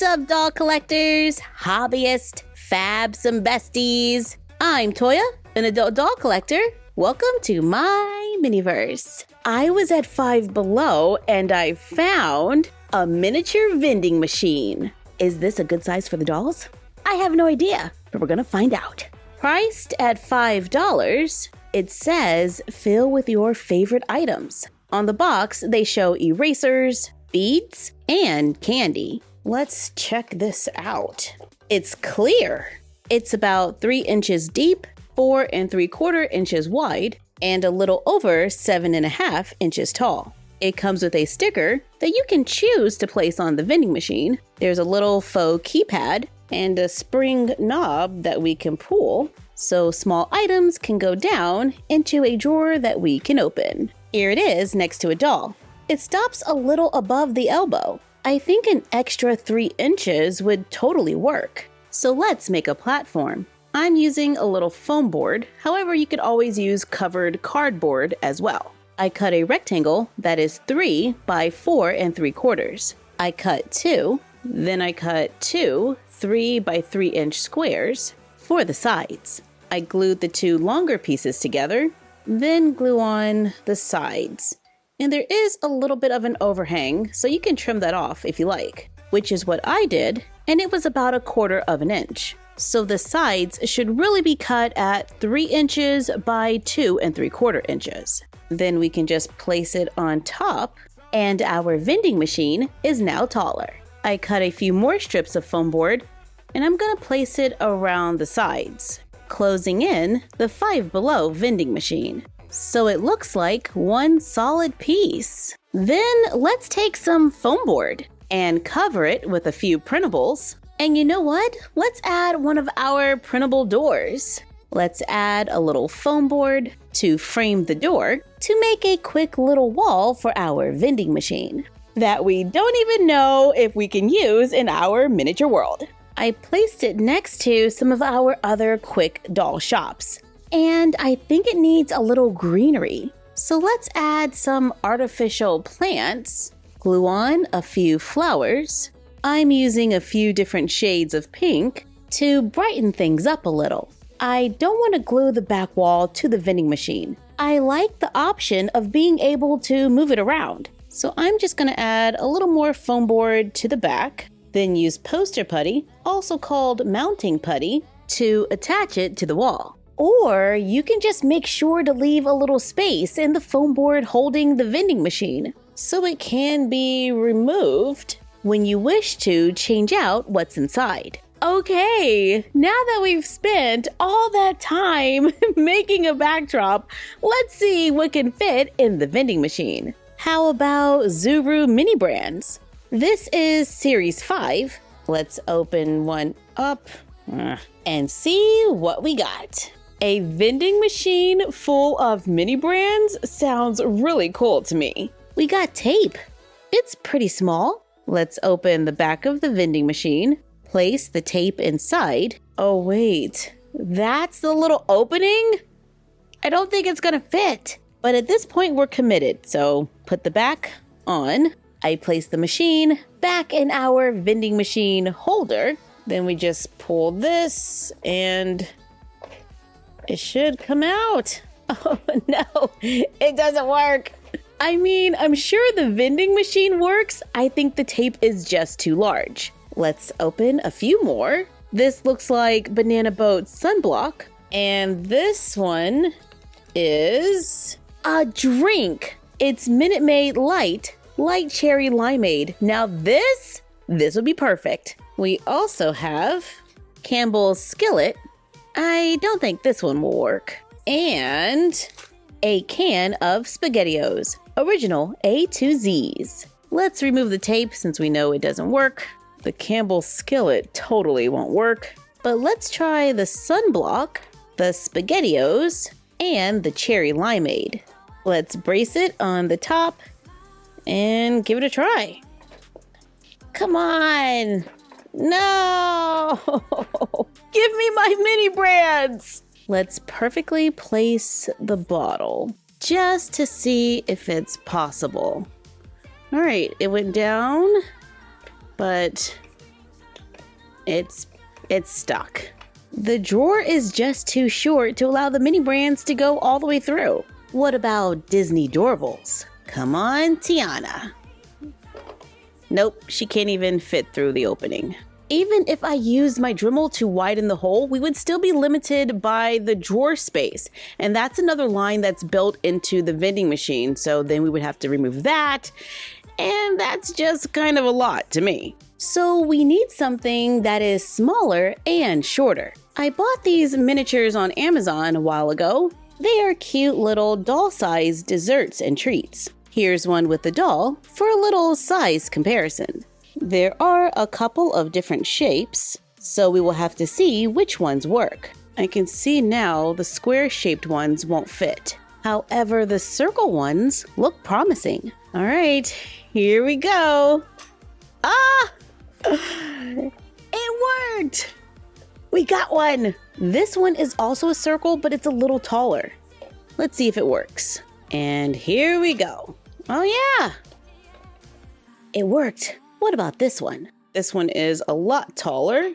What's up, doll collectors, hobbyists, fabs, and besties? I'm Toya, an adult doll collector. Welcome to my miniverse. I was at FiveBelow and I found a miniature vending machine. Is this a good size for the dolls? I have no idea, but we're gonna find out. Priced at $5, it says fill with your favorite items. On the box, they show erasers, beads, and candy. Let's check this out. It's clear. It's about 3 inches deep, 4 3/4 inches wide, and a little over 7.5 inches tall. It comes with a sticker that you can choose to place on the vending machine. There's a little faux keypad and a spring knob that we can pull, so small items can go down into a drawer that we can open. Here it is next to a doll. It stops a little above the elbow. I think an extra 3 inches would totally work. So let's make a platform. I'm using a little foam board, however you could always use covered cardboard as well. I cut a rectangle that is 3 by 4 3/4. I cut 2, then I cut 2 3 by 3 inch squares for the sides. I glued the 2 longer pieces together, then glue on the sides. And there is a little bit of an overhang, so you can trim that off if you like, which is what I did, and it was about 1/4 inch. So the sides should really be cut at 3 inches by 2 3/4 inches. Then we can just place it on top, and our vending machine is now taller. I cut a few more strips of foam board, and I'm gonna place it around the sides, closing in the FiveBelow vending machine. So it looks like one solid piece. Then let's take some foam board and cover it with a few printables. And you know what? Let's add one of our printable doors. Let's add a little foam board to frame the door to make a quick little wall for our vending machine that we don't even know if we can use in our miniature world. I placed it next to some of our other quick doll shops. And I think it needs a little greenery. So let's add some artificial plants, glue on a few flowers. I'm using a few different shades of pink to brighten things up a little. I don't want to glue the back wall to the vending machine. I like the option of being able to move it around. So I'm just going to add a little more foam board to the back, then use poster putty, also called mounting putty, to attach it to the wall. Or you can just make sure to leave a little space in the foam board holding the vending machine so it can be removed when you wish to change out what's inside. Okay, now that we've spent all that time making a backdrop, let's see what can fit in the vending machine. How about Zuru mini brands? This is Series 5. Let's open one up and see what we got. A vending machine full of mini brands sounds really cool to me. We got tape. It's pretty small. Let's open the back of the vending machine, place the tape inside. Oh wait, that's the little opening? I don't think it's gonna fit. But at this point we're committed, so put the back on. I place the machine back in our vending machine holder. Then we just pull this and it should come out. Oh no, it doesn't work. I mean, I'm sure the vending machine works. I think the tape is just too large. Let's open a few more. This looks like Banana Boat sunblock. And this one is a drink. It's Minute Maid Light Cherry Limeade. Now this would be perfect. We also have Campbell's Skillet. I don't think this one will work. And a can of SpaghettiOs, original A to Z's. Let's remove the tape since we know it doesn't work. The Campbell's Skillet totally won't work. But let's try the sunblock, the SpaghettiOs, and the cherry limeade. Let's brace it on the top and give it a try. Come on! No! Give me my mini brands! Let's perfectly place the bottle just to see if it's possible. All right, it went down, but It's stuck. The drawer is just too short to allow the mini brands to go all the way through. What about Disney doorables? Come on, Tiana. Nope, she can't even fit through the opening. Even if I used my Dremel to widen the hole, we would still be limited by the drawer space. And that's another line that's built into the vending machine. So then we would have to remove that. And that's just kind of a lot to me. So we need something that is smaller and shorter. I bought these miniatures on Amazon a while ago. They are cute little doll-sized desserts and treats. Here's one with the doll for a little size comparison. There are a couple of different shapes, so we will have to see which ones work. I can see now the square-shaped ones won't fit. However, the circle ones look promising. All right, here we go. Ah! It worked! We got one! This one is also a circle, but it's a little taller. Let's see if it works. And here we go. Oh yeah! It worked. What about this one? This one is a lot taller.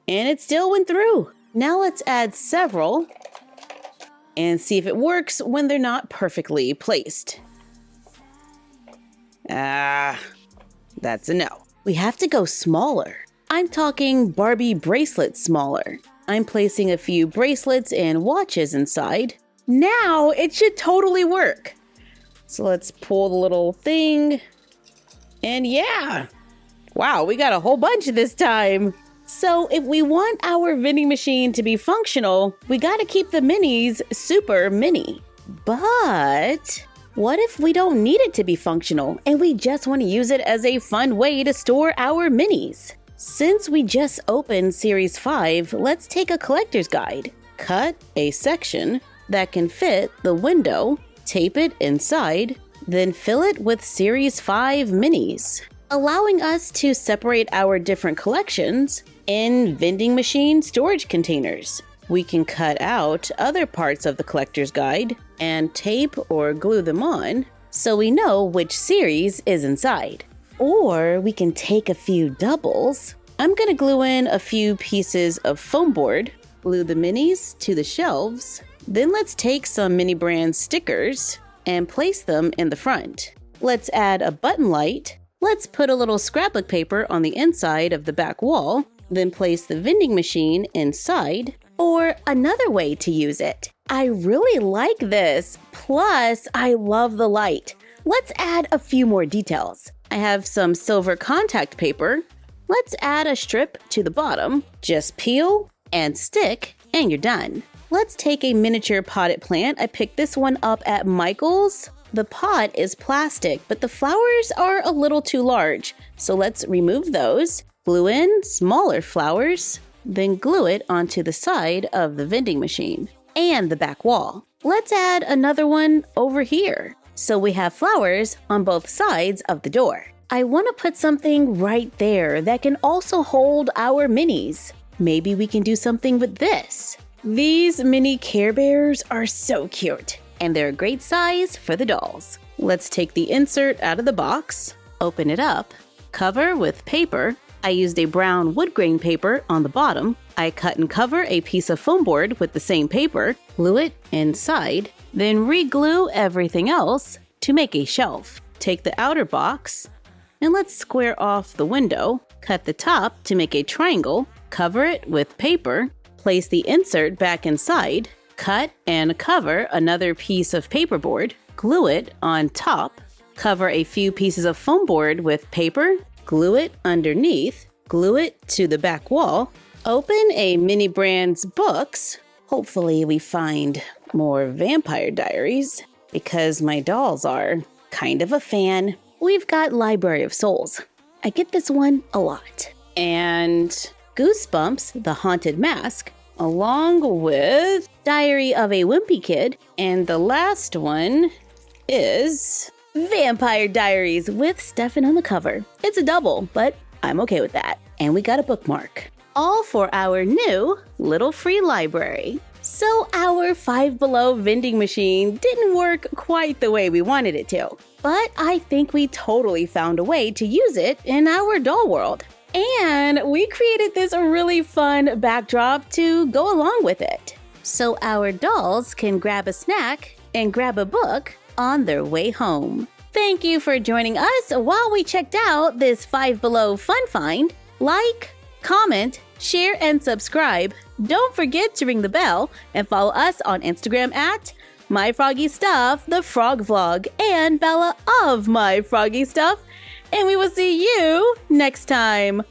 And it still went through. Now let's add several and see if it works when they're not perfectly placed. That's a no. We have to go smaller. I'm talking Barbie bracelets smaller. I'm placing a few bracelets and watches inside. Now it should totally work. So let's pull the little thing. And yeah, wow, we got a whole bunch this time. So if we want our vending machine to be functional, we gotta keep the minis super mini. But what if we don't need it to be functional and we just want to use it as a fun way to store our minis? Since we just opened Series 5, let's take a collector's guide. Cut a section that can fit the window, tape it inside, then fill it with Series 5 minis, allowing us to separate our different collections in vending machine storage containers. We can cut out other parts of the collector's guide and tape or glue them on so we know which series is inside. Or we can take a few doubles. I'm gonna glue in a few pieces of foam board, glue the minis to the shelves, then let's take some mini brand stickers and place them in the front. Let's add a button light. Let's put a little scrapbook paper on the inside of the back wall, then place the vending machine inside. Or another way to use it. I really like this. Plus, I love the light. Let's add a few more details. I have some silver contact paper. Let's add a strip to the bottom. Just peel and stick, and you're done. Let's take a miniature potted plant. I picked this one up at Michael's. The pot is plastic, but the flowers are a little too large. So let's remove those. Glue in smaller flowers. Then glue it onto the side of the vending machine and the back wall. Let's add another one over here, so we have flowers on both sides of the door. I want to put something right there that can also hold our minis. Maybe we can do something with this. These mini Care Bears are so cute, and they're a great size for the dolls. Let's take the insert out of the box, open it up, cover with paper. I used a brown wood grain paper on the bottom. I cut and cover a piece of foam board with the same paper, glue it inside, then re-glue everything else to make a shelf. Take the outer box, and let's square off the window, cut the top to make a triangle, cover it with paper, place the insert back inside, cut and cover another piece of paperboard, glue it on top, cover a few pieces of foam board with paper, glue it underneath, glue it to the back wall, open a mini brand's books. Hopefully we find more Vampire Diaries because my dolls are kind of a fan. We've got Library of Souls. I get this one a lot. And Goosebumps, The Haunted Mask, along with Diary of a Wimpy Kid. And the last one is Vampire Diaries with Stefan on the cover. It's a double, but I'm okay with that. And we got a bookmark. All for our new little free library. So our FiveBelow vending machine didn't work quite the way we wanted it to. But I think we totally found a way to use it in our doll world. And we created this really fun backdrop to go along with it, so our dolls can grab a snack and grab a book on their way home. Thank you for joining us while we checked out this Five Below fun find. Like, comment, share, and subscribe. Don't forget to ring the bell and follow us on Instagram at MyFroggyStuff, the Frog Vlog, and Bella of MyFroggyStuff. And we will see you next time.